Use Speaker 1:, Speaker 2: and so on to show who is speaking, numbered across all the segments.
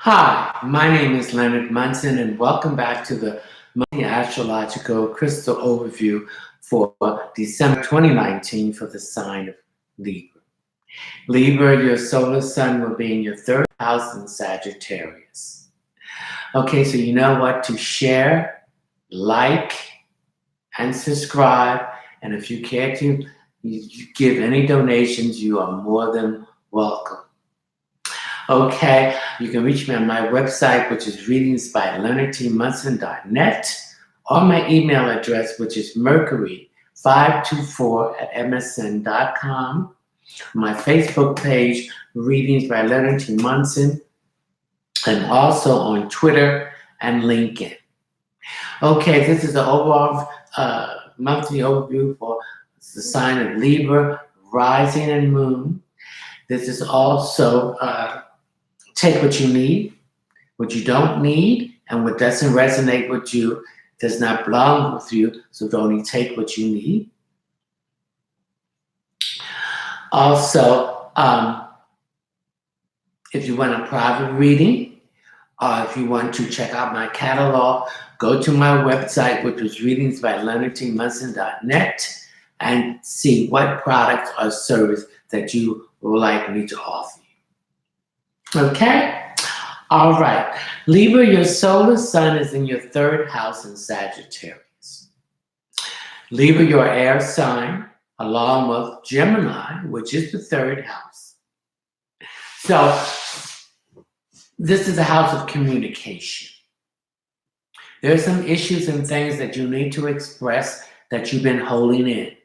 Speaker 1: Hi, my name is Leonard Munson, and welcome back to the monthly astrological crystal overview for December 2019 for the sign of Libra. Libra, your solar sun will be in your third house in Sagittarius. Okay, so you know what? To share, like, and subscribe. And if you care to you give any donations, you are more than welcome. Okay, you can reach me on my website, which is readingsbyleonardtmunson.net, or my email address, which is mercury524@msn.com. My Facebook page, Readings by Leonard T. Munson, and also on Twitter and LinkedIn. Okay, this is the overall monthly overview for the sign of Libra, rising and moon. This is also take what you need, what you don't need, and what doesn't resonate with you does not belong with you, so only take what you need. Also, if you want a private reading, or if you want to check out my catalog, go to my website, which is readingsbyleonardtmunson.net, and see what products or service that you would like me to offer you. Okay? All right. Libra, your solar sun is in your third house in Sagittarius. Libra, your air sign, along with Gemini, which is the third house. So, this is a house of communication. There are some issues and things that you need to express that you've been holding in.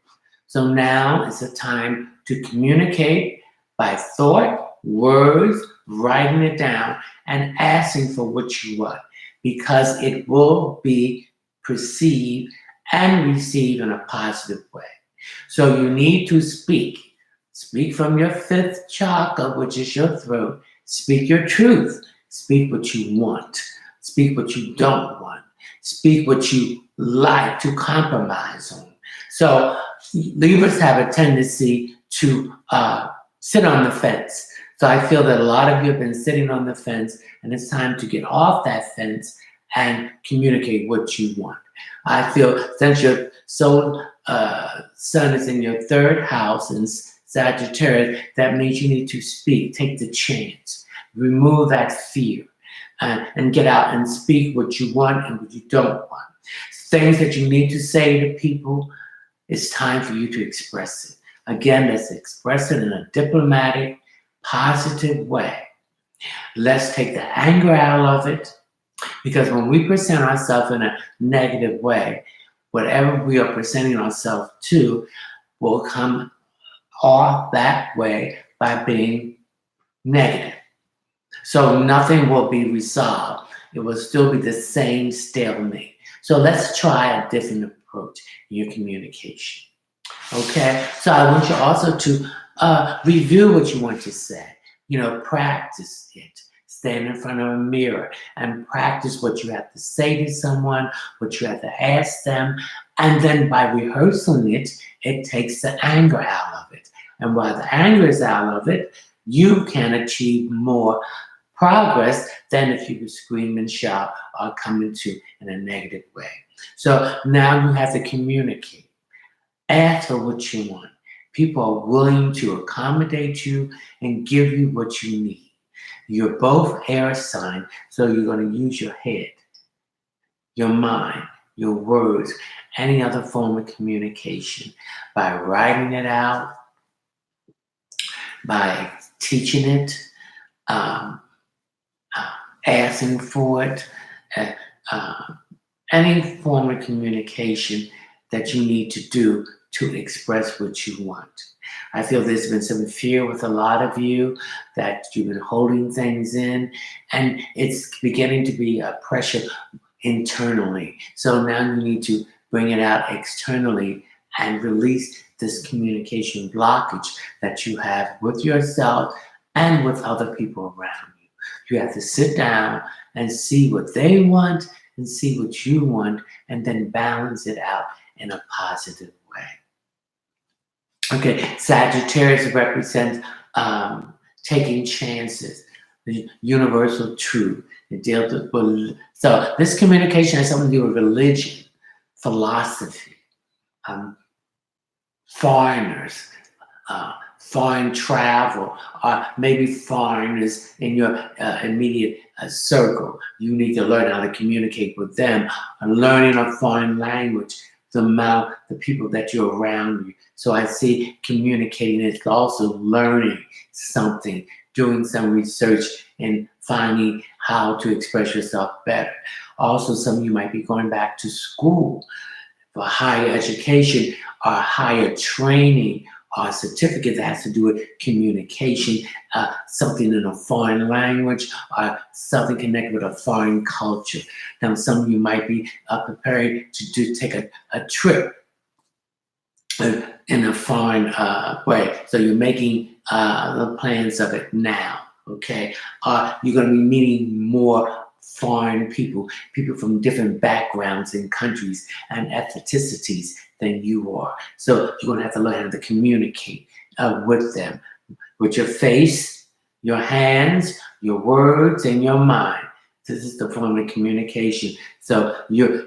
Speaker 1: So now is the time to communicate by thought, words, writing it down, and asking for what you want, because it will be perceived and received in a positive way. So you need to speak. Speak from your fifth chakra, which is your throat. Speak your truth. Speak what you want. Speak what you don't want. Speak what you like to compromise on. So Libras have a tendency to sit on the fence. So I feel that a lot of you have been sitting on the fence, and it's time to get off that fence and communicate what you want. I feel since your solar sun is in your third house in Sagittarius, that means you need to speak, take the chance, remove that fear, and get out and speak what you want and what you don't want. Things that you need to say to people, it's time for you to express it. Again, let's express it in a diplomatic, positive way. Let's take the anger out of it, because when we present ourselves in a negative way, whatever we are presenting ourselves to will come off that way by being negative. So nothing will be resolved. It will still be the same stalemate. So let's try a different approach in your communication. Okay, so I want you also to review what you want to say. Practice it. Stand in front of a mirror and practice what you have to say to someone, what you have to ask them. And then by rehearsing it, it takes the anger out of it. And while the anger is out of it, you can achieve more progress than if you would scream and shout or come into in a negative way. So now you have to communicate. Ask for what you want. People are willing to accommodate you and give you what you need. You're both air sign, so you're going to use your head, your mind, your words, any other form of communication by writing it out, by teaching it, asking for it, any form of communication that you need to do to express what you want. I feel there's been some fear with a lot of you that you've been holding things in, and it's beginning to be a pressure internally. So now you need to bring it out externally and release this communication blockage that you have with yourself and with other people around you. You have to sit down and see what they want and see what you want, and then balance it out in a positive way. Okay, Sagittarius represents taking chances. the universal truth. It deals with, so this communication has something to do with religion, philosophy, um, foreigners, foreign travel, or maybe foreigners in your immediate circle. You need to learn how to communicate with them. Learning a foreign language, the people that you're around you. So I see communicating is also learning something, doing some research, and finding how to express yourself better. Also, some of you might be going back to school for higher education or higher training or certificate that has to do with communication, something in a foreign language or something connected with a foreign culture. Now, some of you might be preparing to take a trip in a foreign way. So you're making the plans of it now, okay? You're going to be meeting more foreign people from different backgrounds and countries and ethnicities than you are. So you're going to have to learn how to communicate with them, with your face, your hands, your words, and your mind. This is the form of communication. So you're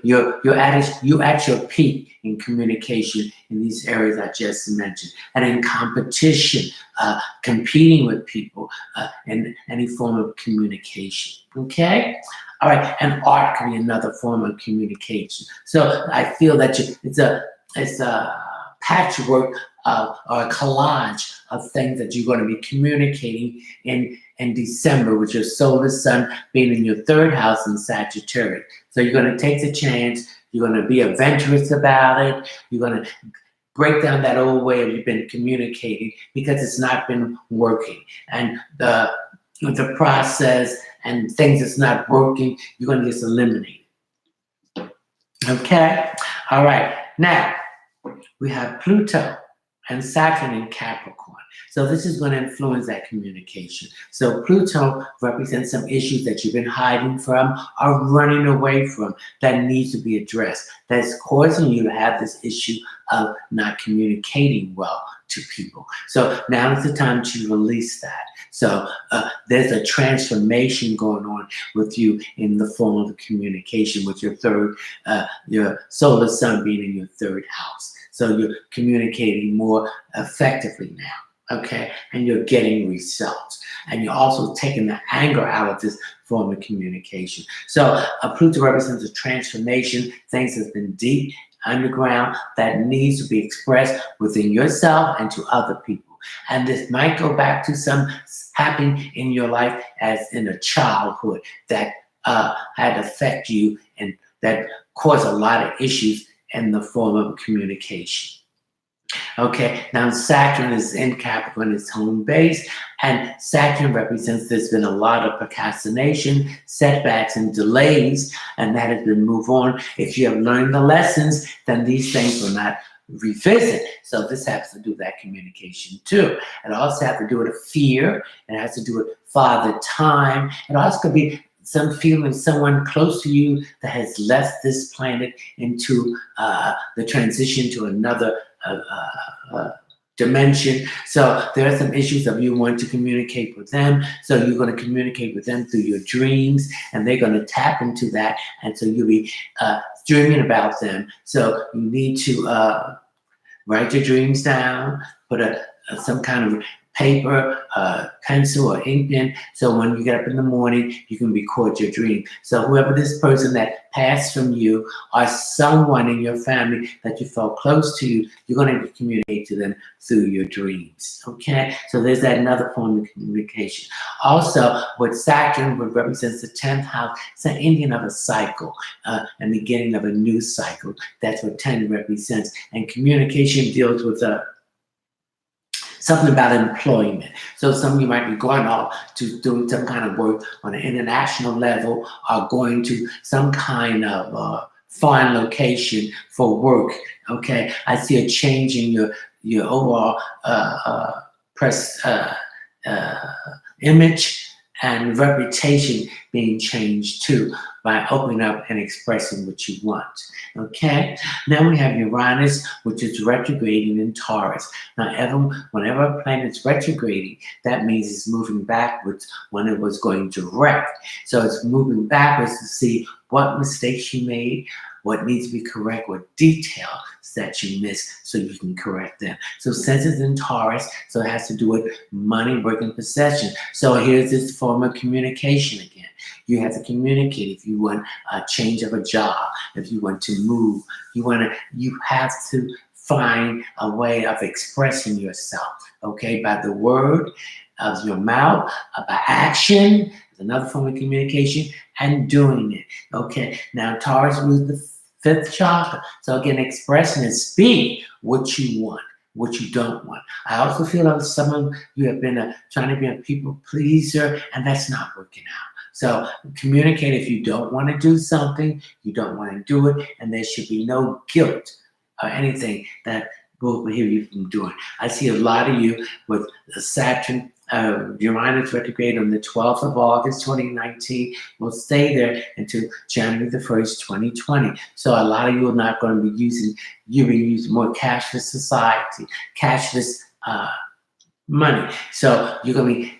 Speaker 1: at your peak in communication in these areas I just mentioned, and in competition, competing with people in any form of communication. Okay, all right, and art can be another form of communication. So I feel that it's a patchwork or a collage of things that you're going to be communicating in December, with your solar sun being in your third house in Sagittarius. So you're going to take the chance. You're going to be adventurous about it. You're going to break down that old way you've been communicating because it's not been working. And the process and things that's not working, you're going to just eliminate it. Okay? All right. Now, we have Pluto and Saturn in Capricorn. So this is going to influence that communication. So Pluto represents some issues that you've been hiding from or running away from that needs to be addressed. That's causing you to have this issue of not communicating well to people. So now is the time to release that. So there's a transformation going on with you in the form of communication with your solar sun being in your third house. So you're communicating more effectively now, okay? And you're getting results. And you're also taking the anger out of this form of communication. So Pluto represents a transformation, things that's been deep, underground, that needs to be expressed within yourself and to other people. And this might go back to some happening in your life as in a childhood that had affected you and that caused a lot of issues in the form of communication. Okay, now Saturn is in Capricorn, its home base, and Saturn represents there's been a lot of procrastination, setbacks, and delays, and that has been moved on. If you have learned the lessons, then these things will not revisit. So this has to do with that communication too. It also has to do with fear. It has to do with father time. It also could be some feeling someone close to you that has left this planet into the transition to another dimension. So there are some issues of you want to communicate with them. So you're going to communicate with them through your dreams, and they're going to tap into that. And so you'll be dreaming about them. So you need to write your dreams down, put some kind of paper, pencil, or ink pen, so when you get up in the morning, you can record your dream. So whoever this person that passed from you or someone in your family that you felt close to you, you're going to communicate to them through your dreams, okay? So there's that another form of communication. Also, with Saturn, which represents the 10th house, it's an ending of a cycle, and beginning of a new cycle. That's what 10 represents. And communication deals with something about employment. So some of you might be going off to do some kind of work on an international level or going to some kind of foreign location for work, okay? I see a change in your overall image and reputation being changed too by opening up and expressing what you want. Okay? Now we have Uranus, which is retrograding in Taurus. Now, whenever a planet's retrograding, that means it's moving backwards when it was going direct. So it's moving backwards to see what mistakes you made, what needs to be correct, what details that you missed so you can correct them. So since it's in Taurus, so it has to do with money, work, and possession. So here's this form of communication again. You have to communicate if you want a change of a job, if you want to move, you have to find a way of expressing yourself, okay, by the word of your mouth, by action, another form of communication, and doing it. Okay, now Taurus was the fifth chakra. So again, expressing and speak what you want, what you don't want. I also feel like some of you have been trying to be a people pleaser, and that's not working out. So communicate if you don't want to do something, you don't want to do it, and there should be no guilt or anything that will prohibit you from doing. I see a lot of you with Saturn, Uranus retrograde on the 12th of August, 2019, will stay there until January the 1st, 2020. So a lot of you are not going to be you'll be using more cashless society, cashless money. So you're going to be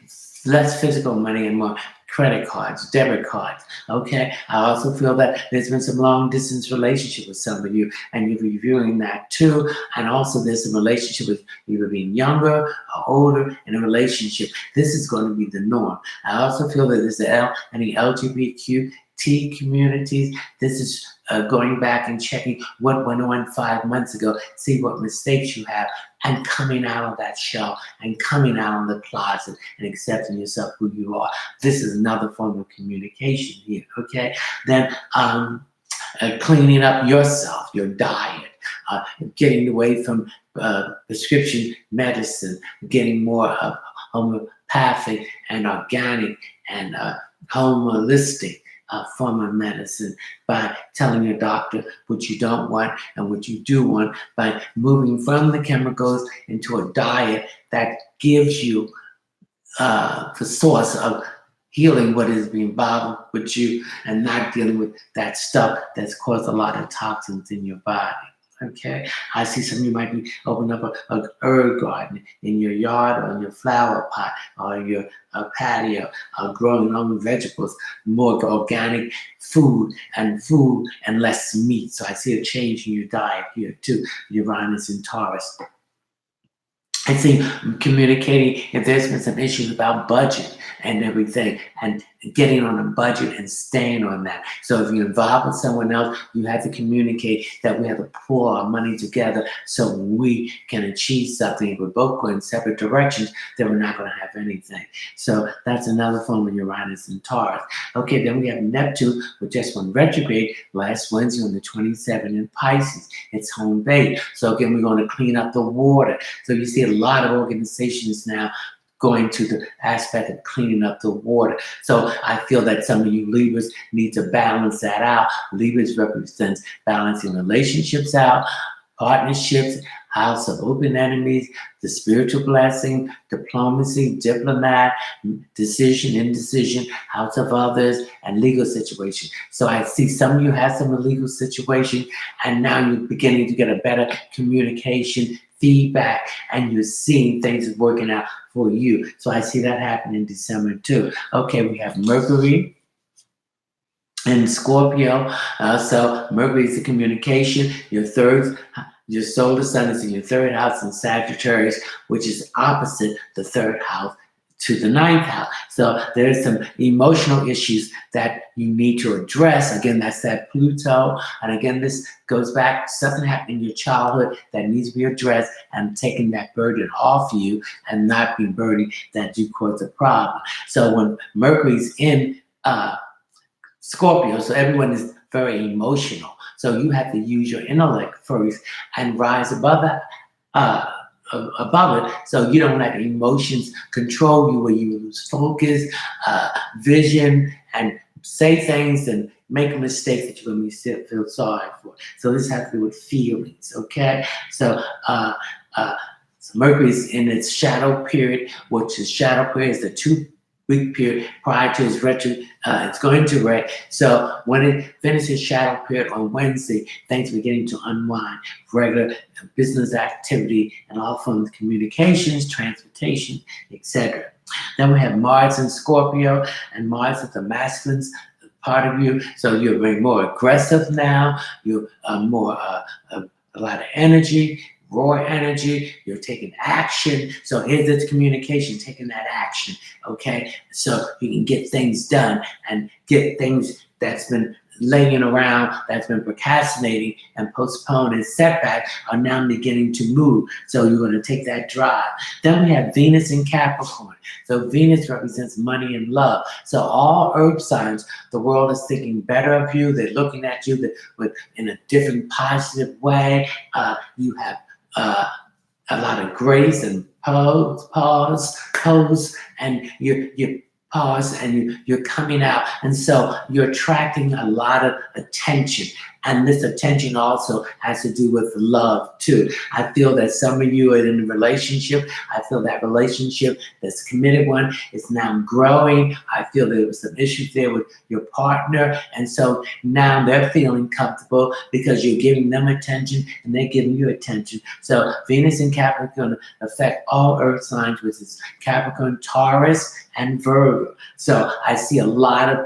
Speaker 1: less physical money and more credit cards, debit cards. Okay. I also feel that there's been some long distance relationship with some of you, and you're reviewing that too. And also there's some relationship with either being younger or older in a relationship. This is going to be the norm. I also feel that there's any LGBTQ communities. This is going back and checking what went on 5 months ago, see what mistakes you have, and coming out of that shell and coming out of the closet and accepting yourself who you are. This is another form of communication here, okay? Then cleaning up yourself, your diet, getting away from prescription medicine, getting more homeopathic and organic and holistic form of medicine by telling your doctor what you don't want and what you do want, by moving from the chemicals into a diet that gives you the source of healing what is being bothered with you and not dealing with that stuff that's caused a lot of toxins in your body. Okay, I see some of you might be opening up a herb garden in your yard or in your flower pot or your patio, growing your own vegetables, more organic food and less meat. So I see a change in your diet here too, Uranus and Taurus. I see communicating if there's been some issues about budget and everything, and getting on a budget and staying on that. So if you're involved with someone else, you have to communicate that we have to pull our money together so we can achieve something. If we're both going separate directions, then we're not going to have anything. So that's another form of Uranus and Taurus. Okay, then we have Neptune, which just went retrograde last Wednesday on the 27th in Pisces. It's home base. So again, we're going to clean up the water. So you see a lot of organizations now going to the aspect of cleaning up the water. So I feel that some of you Libras need to balance that out. Libras represents balancing relationships out, partnerships, house of open enemies, the spiritual blessing, diplomacy, diplomat, decision, indecision, house of others, and legal situation. So I see some of you have some legal situation, and now you're beginning to get a better communication, feedback, and you're seeing things working out for you. So I see that happen in December too. Okay, we have Mercury and Scorpio. So Mercury is the communication. Your solar sun is in your third house in Sagittarius, which is opposite the third house to the ninth house. So there's some emotional issues that you need to address. Again, that's that Pluto. And again, this goes back to something happened in your childhood that needs to be addressed, and taking that burden off you and not being burdened that you caused a problem. So when Mercury's in Scorpio, so everyone is very emotional. So you have to use your intellect first and rise above it, so you don't let emotions control you, where you lose focus, vision, and say things and make mistakes that you're going to feel sorry for. So this has to do with feelings, okay? So Mercury is in its shadow period, which is shadow period is the 2 weak period prior to its retro. It's going to red. So when it finishes shadow period on Wednesday, things beginning to unwind. Regular business activity and all forms of communications, transportation, etc. Then we have Mars in Scorpio, and Mars is the masculine part of you. So you're very more aggressive now. You're more a lot of energy, raw energy. You're taking action. So here's this communication, taking that action. Okay, so you can get things done and get things that's been laying around, that's been procrastinating and postponed and setback are now beginning to move. So you're going to take that drive. Then we have Venus in Capricorn. So Venus represents money and love. So all earth signs, the world is thinking better of you. They're looking at you in a different positive way. You have a lot of grace and pose, and you're pause and you're coming out, and so you're attracting a lot of attention, and this attention also has to do with love too. I feel that some of you are in a relationship. I feel that relationship, that's committed one, is now growing. I feel there was some issues there with your partner, and so now they're feeling comfortable because you're giving them attention and they're giving you attention. So Venus in Capricorn affect all earth signs, which is Capricorn, Taurus, and Virgo. So I see a lot of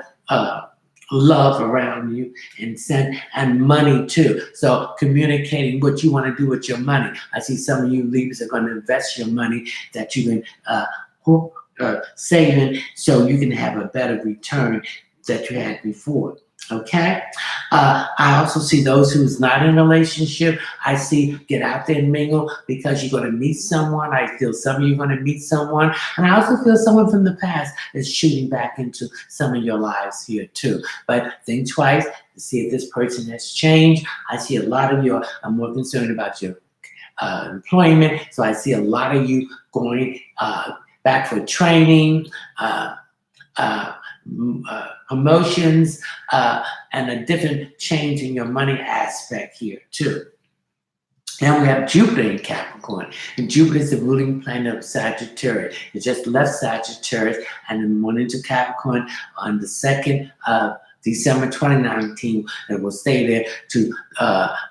Speaker 1: love around you and money too. So communicating what you want to do with your money. I see some of you Libras are going to invest your money that you can saving so you can have a better return that you had before. Okay. I also see those who's not in a relationship. I see get out there and mingle because you're going to meet someone. I feel some of you are going to meet someone. And I also feel someone from the past is shooting back into some of your lives here too. But think twice to see if this person has changed. I see a lot of you are more concerned about your employment. So I see a lot of you going back for training, promotions, and a different change in your money aspect here too. And we have Jupiter in Capricorn. And Jupiter is the ruling planet of Sagittarius. It just left Sagittarius and then went into Capricorn on the 2nd of December 2019, and will stay there to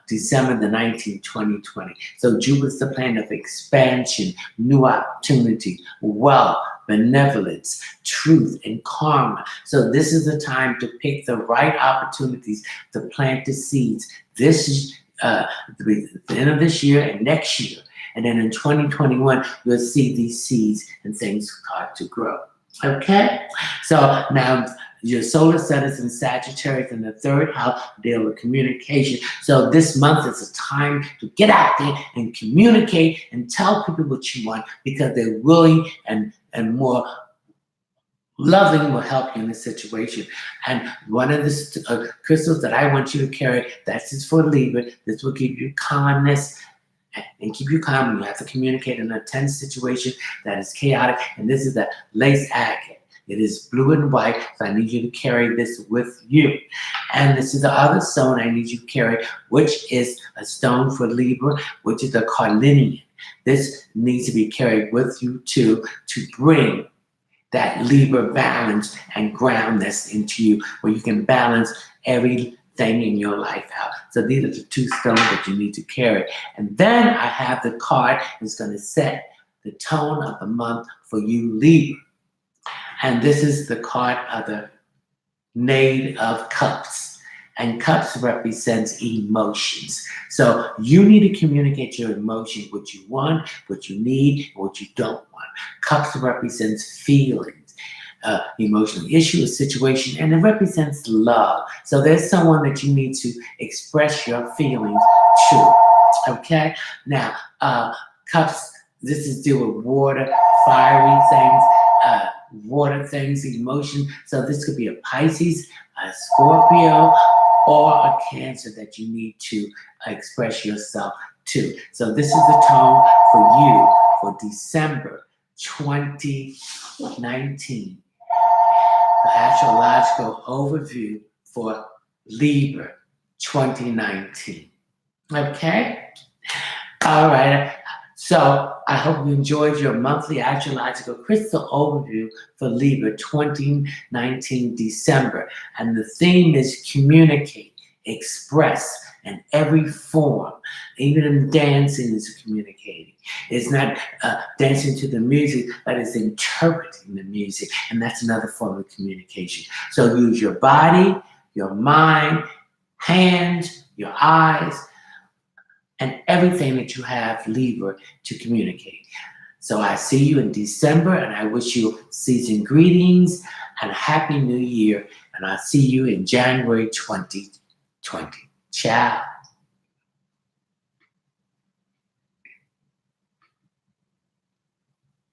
Speaker 1: December the 19th, 2020. So Jupiter is the planet of expansion, new opportunity, wealth, benevolence, truth, and karma. So this is the time to pick the right opportunities to plant the seeds. This is the end of this year and next year. And then in 2021, you'll see these seeds and things start to grow. Okay? So now your solar sun is in Sagittarius in the 3rd house, deal with communication. So this month is a time to get out there and communicate and tell people what you want, because they're willing and more loving will help you in this situation. And one of the crystals that I want you to carry, that's just for Libra. This will give you calmness and keep you calm. You have to communicate in a tense situation that is chaotic. And this is the lace agate. It is blue and white, so I need you to carry this with you. And this is the other stone I need you to carry, which is a stone for Libra, which is the carnelian. This needs to be carried with you too, to bring that Libra balance and groundness into you, where you can balance everything in your life out. So these are the 2 stones that you need to carry. And then I have the card that's going to set the tone of the month for you, Libra. And this is the card of the Knave of Cups. And cups represents emotions. So you need to communicate your emotions, what you want, what you need, and what you don't want. Cups represents feelings, emotional issue, a situation, and it represents love. So there's someone that you need to express your feelings to. Okay? Now, cups, this is deal with water, fiery things, water things, emotion. So this could be a Pisces, a Scorpio, or a Cancer that you need to express yourself to. So this is the tone for you for December 2019. The astrological overview for Libra 2019. Okay? All right. So I hope you enjoyed your monthly astrological crystal overview for Libra 2019 December. And the theme is communicate, express in every form. Even in dancing is communicating. It's not dancing to the music, but it's interpreting the music. And that's another form of communication. So use your body, your mind, hands, your eyes, and everything that you have, Libra, to communicate. So I see you in December, and I wish you season greetings and a happy new year. And I'll see you in January 2020. Ciao.